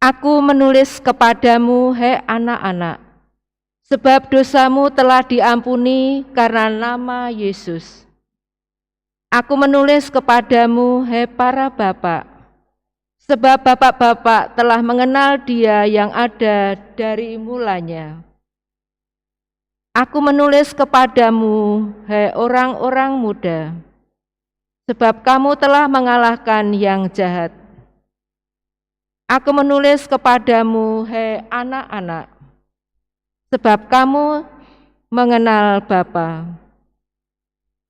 Aku menulis kepadamu, hai anak-anak, sebab dosamu telah diampuni karena nama Yesus. Aku menulis kepadamu, hai para bapak, sebab bapak-bapak telah mengenal Dia yang ada dari mulanya. Aku menulis kepadamu, hai orang-orang muda, sebab kamu telah mengalahkan yang jahat. Aku menulis kepadamu, hai anak-anak, sebab kamu mengenal Bapa.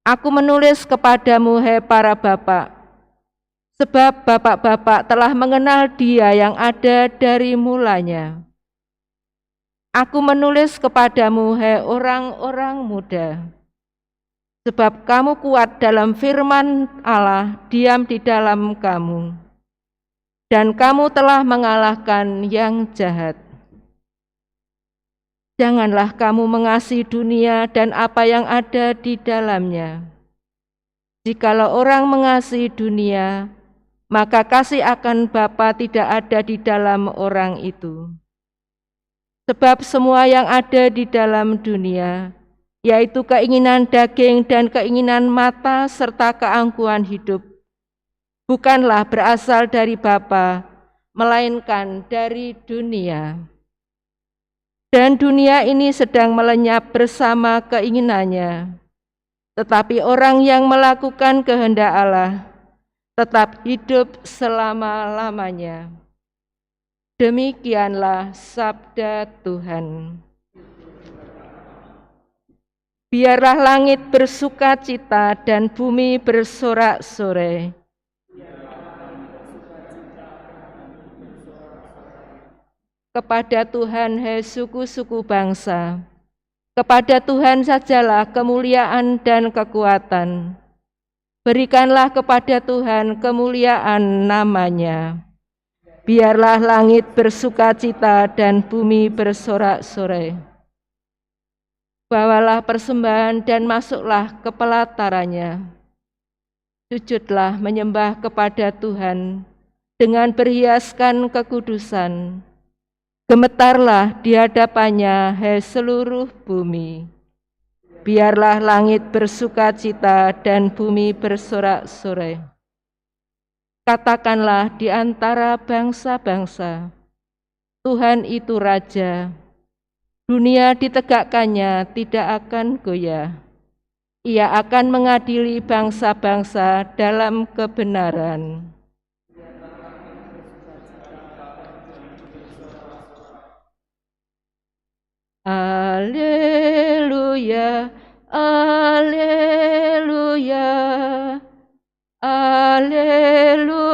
Aku menulis kepadamu, hai para bapak, sebab bapak-bapak telah mengenal Dia yang ada dari mulanya. Aku menulis kepadamu, hai orang-orang muda, sebab kamu kuat dalam firman Allah, diam di dalam kamu, dan kamu telah mengalahkan yang jahat. Janganlah kamu mengasihi dunia dan apa yang ada di dalamnya. Jikalau orang mengasihi dunia, maka kasih akan Bapa tidak ada di dalam orang itu. Sebab semua yang ada di dalam dunia, yaitu keinginan daging dan keinginan mata serta keangkuhan hidup, bukanlah berasal dari Bapa, melainkan dari dunia. Dan dunia ini sedang melenyap bersama keinginannya. Tetapi orang yang melakukan kehendak Allah tetap hidup selama-lamanya. Demikianlah sabda Tuhan. Biarlah langit bersukacita dan bumi bersorak-sorai. Kepada Tuhan, hai suku-suku bangsa, kepada Tuhan sajalah kemuliaan dan kekuatan. Berikanlah kepada Tuhan kemuliaan namanya. Biarlah langit bersukacita dan bumi bersorak-sorai. Bawalah persembahan dan masuklah ke pelatarannya. Sujudlah menyembah kepada Tuhan dengan berhiaskan kekudusan. Gemetarlah di hadapannya, hai seluruh bumi. Biarlah langit bersukacita dan bumi bersorak-sorai. Katakanlah di antara bangsa-bangsa, Tuhan itu Raja. Dunia ditegakkannya tidak akan goyah. Ia akan mengadili bangsa-bangsa dalam kebenaran. Alleluia, alleluia, alleluia.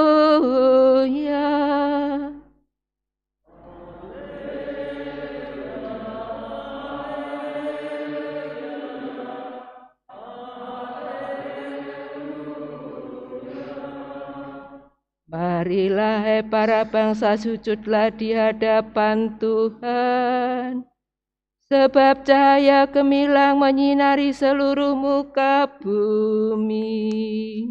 Marilah hai para bangsa, sujudlah di hadapan Tuhan. Sebab cahaya gemilang menyinari seluruh muka bumi.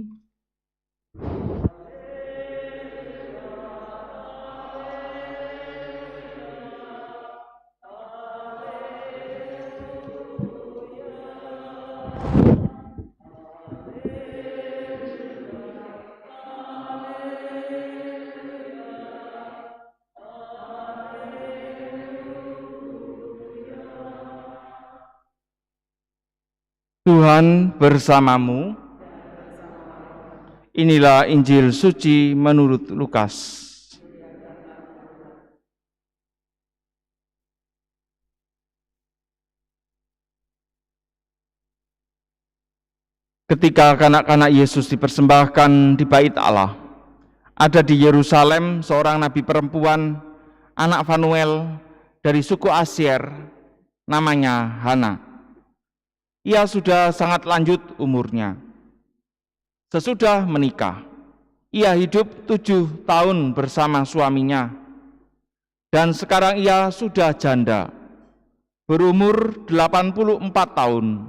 Tuhan bersamamu. Inilah Injil suci menurut Lukas. Ketika kanak-kanak Yesus dipersembahkan di bait Allah, ada di Yerusalem seorang nabi perempuan, anak Fanuel dari suku Asyer, namanya Hana. Ia sudah sangat lanjut umurnya. Sesudah menikah, ia hidup 7 tahun bersama suaminya, dan sekarang ia sudah janda, berumur 84 tahun.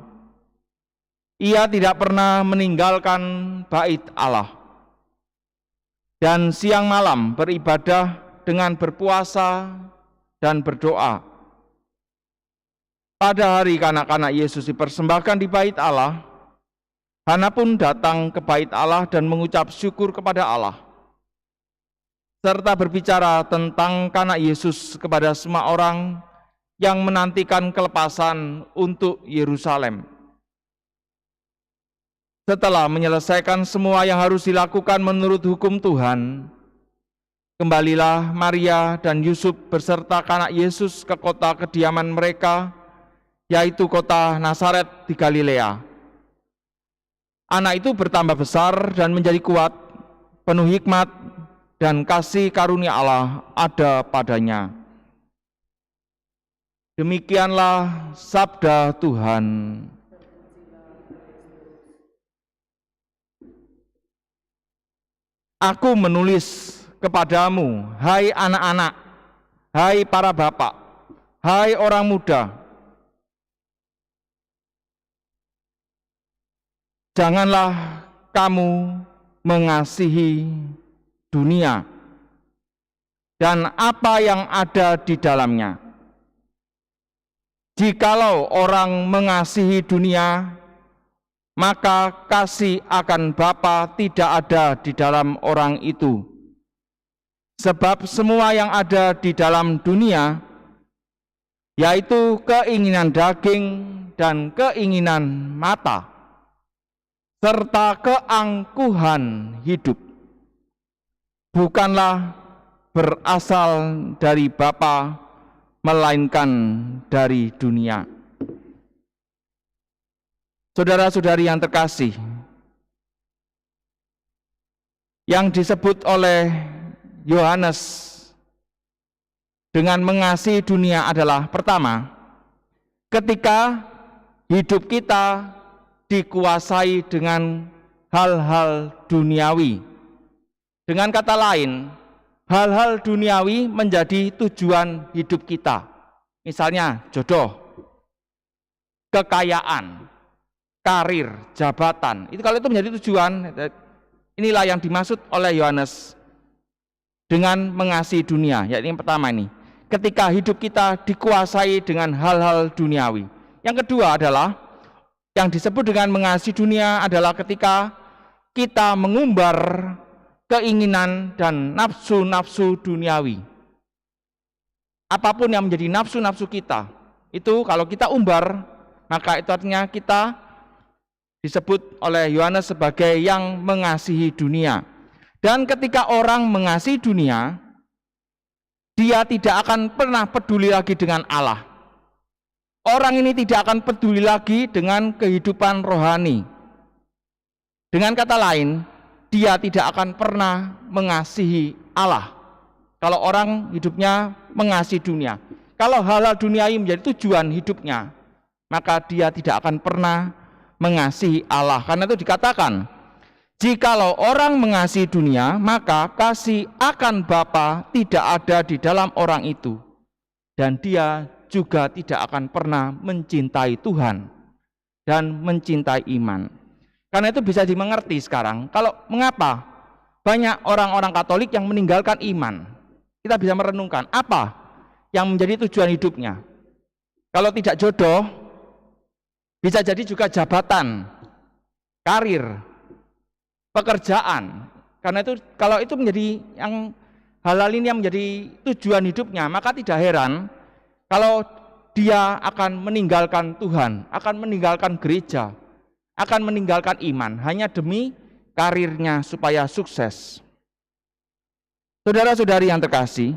Ia tidak pernah meninggalkan bait Allah, dan siang malam beribadah dengan berpuasa dan berdoa. Pada hari kanak-kanak Yesus dipersembahkan di bait Allah, Hana pun datang ke bait Allah dan mengucap syukur kepada Allah, serta berbicara tentang kanak Yesus kepada semua orang yang menantikan kelepasan untuk Yerusalem. Setelah menyelesaikan semua yang harus dilakukan menurut hukum Tuhan, kembalilah Maria dan Yusuf beserta kanak Yesus ke kota kediaman mereka, yaitu kota Nazaret di Galilea. Anak itu bertambah besar dan menjadi kuat, penuh hikmat, dan kasih karunia Allah ada padanya. Demikianlah sabda Tuhan. Aku menulis kepadamu, hai anak-anak, hai para bapak, hai orang muda, janganlah kamu mengasihi dunia dan apa yang ada di dalamnya. Jikalau orang mengasihi dunia, maka kasih akan Bapa tidak ada di dalam orang itu. Sebab semua yang ada di dalam dunia, yaitu keinginan daging dan keinginan mata, serta keangkuhan hidup, bukanlah berasal dari Bapa, melainkan dari dunia. Saudara-saudari yang terkasih, yang disebut oleh Yohanes dengan mengasihi dunia adalah pertama, ketika hidup kita dikuasai dengan hal-hal duniawi. Dengan kata lain, hal-hal duniawi menjadi tujuan hidup kita. Misalnya jodoh, kekayaan, karir, jabatan. Kalau itu menjadi tujuan, inilah yang dimaksud oleh Yohanes dengan mengasihi dunia. Yaitu yang pertama ini, ketika hidup kita dikuasai dengan hal-hal duniawi. Yang kedua adalah, yang disebut dengan mengasihi dunia adalah ketika kita mengumbar keinginan dan nafsu-nafsu duniawi. Apapun yang menjadi nafsu-nafsu kita, itu kalau kita umbar, maka itu artinya kita disebut oleh Yohanes sebagai yang mengasihi dunia. Dan ketika orang mengasihi dunia, dia tidak akan pernah peduli lagi dengan Allah. Orang ini tidak akan peduli lagi dengan kehidupan rohani. Dengan kata lain, dia tidak akan pernah mengasihi Allah. Kalau orang hidupnya mengasihi dunia, kalau hal-hal duniawi menjadi tujuan hidupnya, maka dia tidak akan pernah mengasihi Allah. Karena itu dikatakan, jikalau orang mengasihi dunia, maka kasih akan Bapa tidak ada di dalam orang itu, dan dia juga tidak akan pernah mencintai Tuhan dan mencintai iman. Karena itu bisa dimengerti sekarang, kalau mengapa banyak orang-orang Katolik yang meninggalkan iman. Kita bisa merenungkan apa yang menjadi tujuan hidupnya. Kalau tidak jodoh, bisa jadi juga jabatan, karir, pekerjaan. Karena itu kalau itu menjadi yang hal-hal ini yang menjadi tujuan hidupnya, maka tidak heran kalau dia akan meninggalkan Tuhan, akan meninggalkan gereja, akan meninggalkan iman hanya demi karirnya supaya sukses. Saudara-saudari yang terkasih,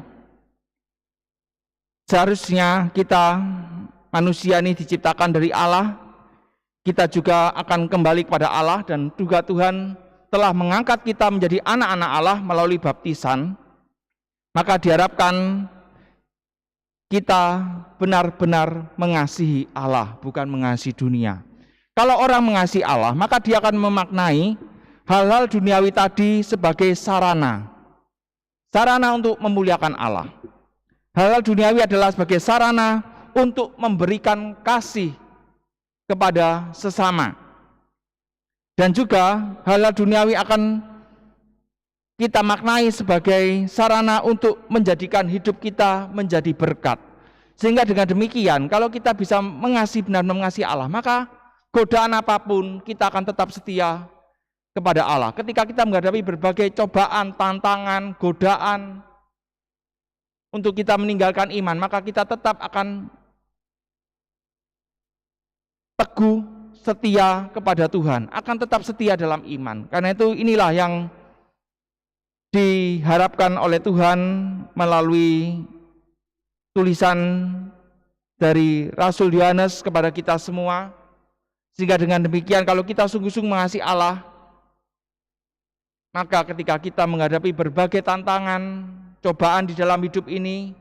seharusnya kita manusia ini diciptakan dari Allah. Kita juga akan kembali kepada Allah, dan juga Tuhan telah mengangkat kita menjadi anak-anak Allah melalui baptisan. Maka diharapkan kita benar-benar mengasihi Allah, bukan mengasihi dunia. Kalau orang mengasihi Allah, maka dia akan memaknai hal-hal duniawi tadi sebagai sarana untuk memuliakan Allah. Hal-hal duniawi adalah sebagai sarana untuk memberikan kasih kepada sesama. Dan juga hal-hal duniawi akan kita maknai sebagai sarana untuk menjadikan hidup kita menjadi berkat. Sehingga dengan demikian, kalau kita bisa mengasihi, benar-benar mengasihi Allah, maka godaan apapun kita akan tetap setia kepada Allah. Ketika kita menghadapi berbagai cobaan, tantangan, godaan untuk kita meninggalkan iman, maka kita tetap akan teguh setia kepada Tuhan, akan tetap setia dalam iman. Karena itu inilah yang diharapkan oleh Tuhan melalui tulisan dari Rasul Yohanes kepada kita semua. Sehingga dengan demikian kalau kita sungguh-sungguh mengasihi Allah, maka ketika kita menghadapi berbagai tantangan, cobaan di dalam hidup ini,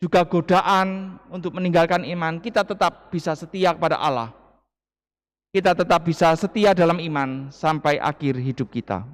juga godaan untuk meninggalkan iman, kita tetap bisa setia kepada Allah. Kita tetap bisa setia dalam iman sampai akhir hidup kita.